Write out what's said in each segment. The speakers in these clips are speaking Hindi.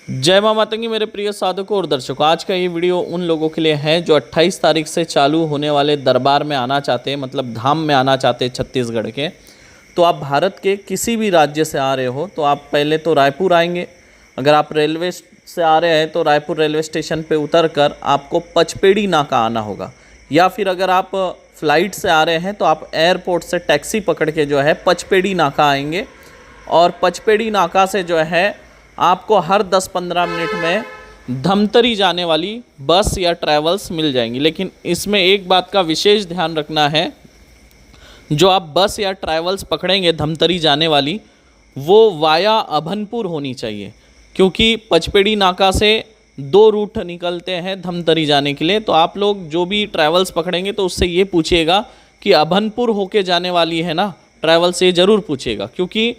जय मां मातंगी मेरे प्रिय साधकों और दर्शकों। आज का ये वीडियो उन लोगों के लिए है जो 28 तारीख से चालू होने वाले दरबार में आना चाहते हैं, मतलब धाम में आना चाहते हैं छत्तीसगढ़ के। तो आप भारत के किसी भी राज्य से आ रहे हो तो आप पहले तो रायपुर आएंगे। अगर आप रेलवे से आ रहे हैं तो रायपुर रेलवे स्टेशन पे उतर कर आपको पचपेड़ी नाका आना होगा, या फिर अगर आप फ्लाइट से आ रहे हैं तो आप एयरपोर्ट से टैक्सी पकड़ के जो है पचपेड़ी नाका आएंगे। और पचपेड़ी नाका से जो है आपको हर 10-15 मिनट में धमतरी जाने वाली बस या ट्रैवल्स मिल जाएंगी। लेकिन इसमें एक बात का विशेष ध्यान रखना है, जो आप बस या ट्रैवल्स पकड़ेंगे धमतरी जाने वाली, वो वाया अभनपुर होनी चाहिए, क्योंकि पचपेड़ी नाका से 2 रूट निकलते हैं धमतरी जाने के लिए। तो आप लोग जो भी ट्रैवल्स पकड़ेंगे तो उससे ये पूछिएगा कि अभनपुर होके जाने वाली है ना ट्रैवल्स, ये ज़रूर पूछिएगा, क्योंकि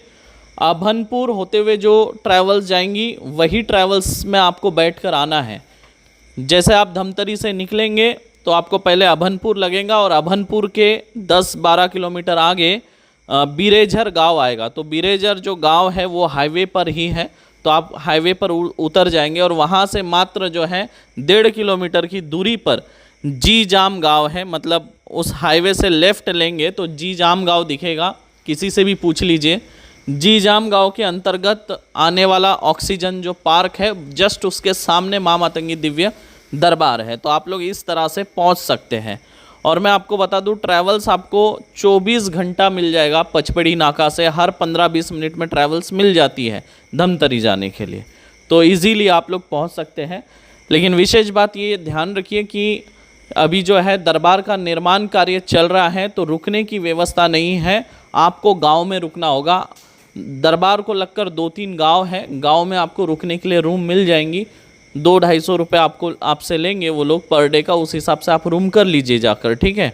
अभनपुर होते हुए जो ट्रैवल्स जाएंगी वही ट्रैवल्स में आपको बैठकर आना है। जैसे आप धमतरी से निकलेंगे तो आपको पहले अभनपुर लगेगा और अभनपुर के 10-12 किलोमीटर आगे बिरेझर गांव आएगा। तो बिरेझर जो गांव है वो हाईवे पर ही है, तो आप हाईवे पर उतर जाएंगे और वहां से मात्र जो है 1.5 किलोमीटर की दूरी पर जी जाम गाँव है। मतलब उस हाईवे से लेफ़्ट लेंगे तो जी जाम गाँव दिखेगा, किसी से भी पूछ लीजिए। जी जाम गाँव के अंतर्गत आने वाला ऑक्सीजन जो पार्क है, जस्ट उसके सामने मां मातंगी दिव्य दरबार है। तो आप लोग इस तरह से पहुंच सकते हैं। और मैं आपको बता दूं, ट्रैवल्स आपको 24 घंटा मिल जाएगा पचपेड़ी नाका से। हर 15-20 मिनट में ट्रैवल्स मिल जाती है धमतरी जाने के लिए, तो इजीली आप लोग पहुंच सकते हैं। लेकिन विशेष बात ये ध्यान रखिए कि अभी जो है दरबार का निर्माण कार्य चल रहा है, तो रुकने की व्यवस्था नहीं है, आपको गाँव में रुकना होगा। दरबार को लगकर 2-3 गांव है, गांव में आपको रुकने के लिए रूम मिल जाएंगी। 200-250 रुपये आपसे लेंगे वो लोग पर डे का, उस हिसाब से आप रूम कर लीजिए जाकर, ठीक है।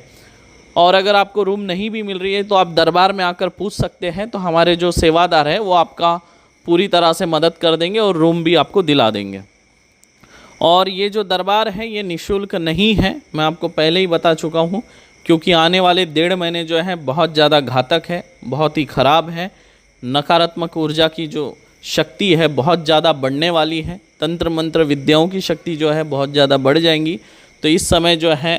और अगर आपको रूम नहीं भी मिल रही है तो आप दरबार में आकर पूछ सकते हैं, तो हमारे जो सेवादार है वो आपका पूरी तरह से मदद कर देंगे और रूम भी आपको दिला देंगे। और ये जो दरबार है ये निःशुल्क नहीं है, मैं आपको पहले ही बता चुका हूँ, क्योंकि आने वाले 1.5 महीने जो है बहुत ज़्यादा घातक है, बहुत ही ख़राब है। नकारात्मक ऊर्जा की जो शक्ति है बहुत ज़्यादा बढ़ने वाली है, तंत्र मंत्र विद्याओं की शक्ति जो है बहुत ज़्यादा बढ़ जाएंगी। तो इस समय जो है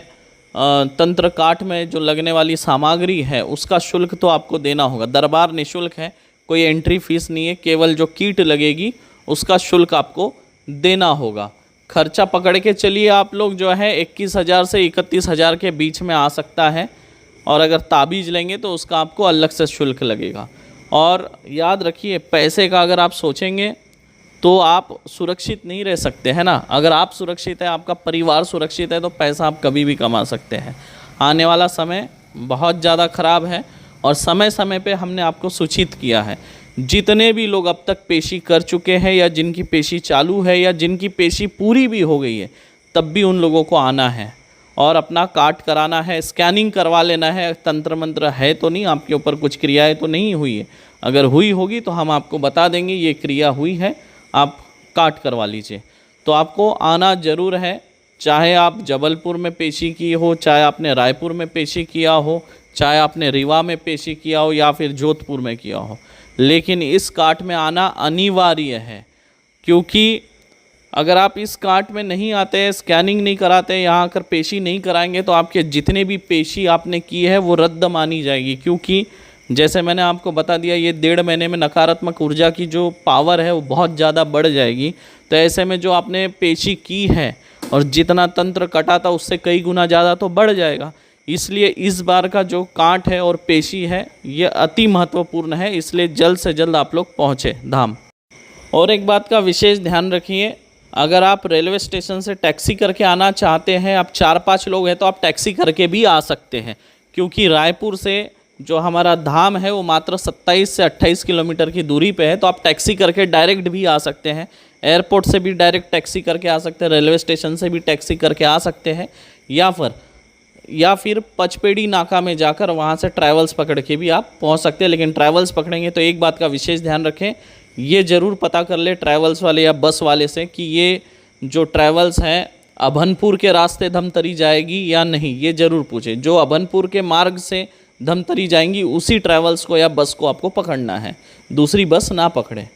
तंत्र काट में जो लगने वाली सामग्री है उसका शुल्क तो आपको देना होगा। दरबार निःशुल्क है, कोई एंट्री फीस नहीं है, केवल जो कीट लगेगी उसका शुल्क आपको देना होगा। खर्चा पकड़ के चलिए आप लोग जो है 21,000 से 31,000 के बीच में आ सकता है। और अगर ताबीज़ लेंगे तो उसका आपको अलग से शुल्क लगेगा। और याद रखिए, पैसे का अगर आप सोचेंगे तो आप सुरक्षित नहीं रह सकते हैं ना। अगर आप सुरक्षित है, आपका परिवार सुरक्षित है, तो पैसा आप कभी भी कमा सकते हैं। आने वाला समय बहुत ज़्यादा ख़राब है और समय समय पे हमने आपको सूचित किया है। जितने भी लोग अब तक पेशी कर चुके हैं या जिनकी पेशी चालू है या जिनकी पेशी पूरी भी हो गई है, तब भी उन लोगों को आना है और अपना काट कराना है, स्कैनिंग करवा लेना है। तंत्र मंत्र है तो नहीं, आपके ऊपर कुछ क्रियाएं तो नहीं हुई है। अगर हुई होगी तो हम आपको बता देंगे ये क्रिया हुई है, आप काट करवा लीजिए। तो आपको आना ज़रूर है, चाहे आप जबलपुर में पेशी की हो, चाहे आपने रायपुर में पेशी किया हो, चाहे आपने रीवा में पेशी किया हो या फिर जोधपुर में किया हो, लेकिन इस काट में आना अनिवार्य है। क्योंकि अगर आप इस काट में नहीं आते हैं, स्कैनिंग नहीं कराते, यहाँ आकर पेशी नहीं कराएंगे, तो आपके जितने भी पेशी आपने की है वो रद्द मानी जाएगी। क्योंकि जैसे मैंने आपको बता दिया, ये 1.5 महीने में नकारात्मक ऊर्जा की जो पावर है वो बहुत ज़्यादा बढ़ जाएगी। तो ऐसे में जो आपने पेशी की है और जितना तंत्र कटा था उससे कई गुना ज़्यादा तो बढ़ जाएगा। इसलिए इस बार का जो काट है और पेशी है ये अति महत्वपूर्ण है, इसलिए जल्द से जल्द आप लोग पहुँचे धाम। और एक बात का विशेष ध्यान रखिए, अगर आप रेलवे स्टेशन से टैक्सी करके आना चाहते हैं, आप 4-5 लोग हैं तो आप टैक्सी करके भी आ सकते हैं। क्योंकि रायपुर से जो हमारा धाम है वो मात्र 27 से 28 किलोमीटर की दूरी पे है, तो आप टैक्सी करके डायरेक्ट भी आ सकते हैं। एयरपोर्ट से भी डायरेक्ट टैक्सी करके आ सकते हैं, रेलवे स्टेशन से भी टैक्सी करके आ सकते हैं, या फिर पचपेड़ी नाका में जाकर वहाँ से ट्रैवल्स पकड़ के भी आप पहुँच सकते हैं। लेकिन ट्रैवल्स पकड़ेंगे तो एक बात का विशेष ध्यान रखें, ये ज़रूर पता कर ले ट्रैवल्स वाले या बस वाले से कि ये जो ट्रैवल्स हैं अभनपुर के रास्ते धमतरी जाएगी या नहीं, ये ज़रूर पूछें। जो अभनपुर के मार्ग से धमतरी जाएंगी उसी ट्रैवल्स को या बस को आपको पकड़ना है, दूसरी बस ना पकड़ें।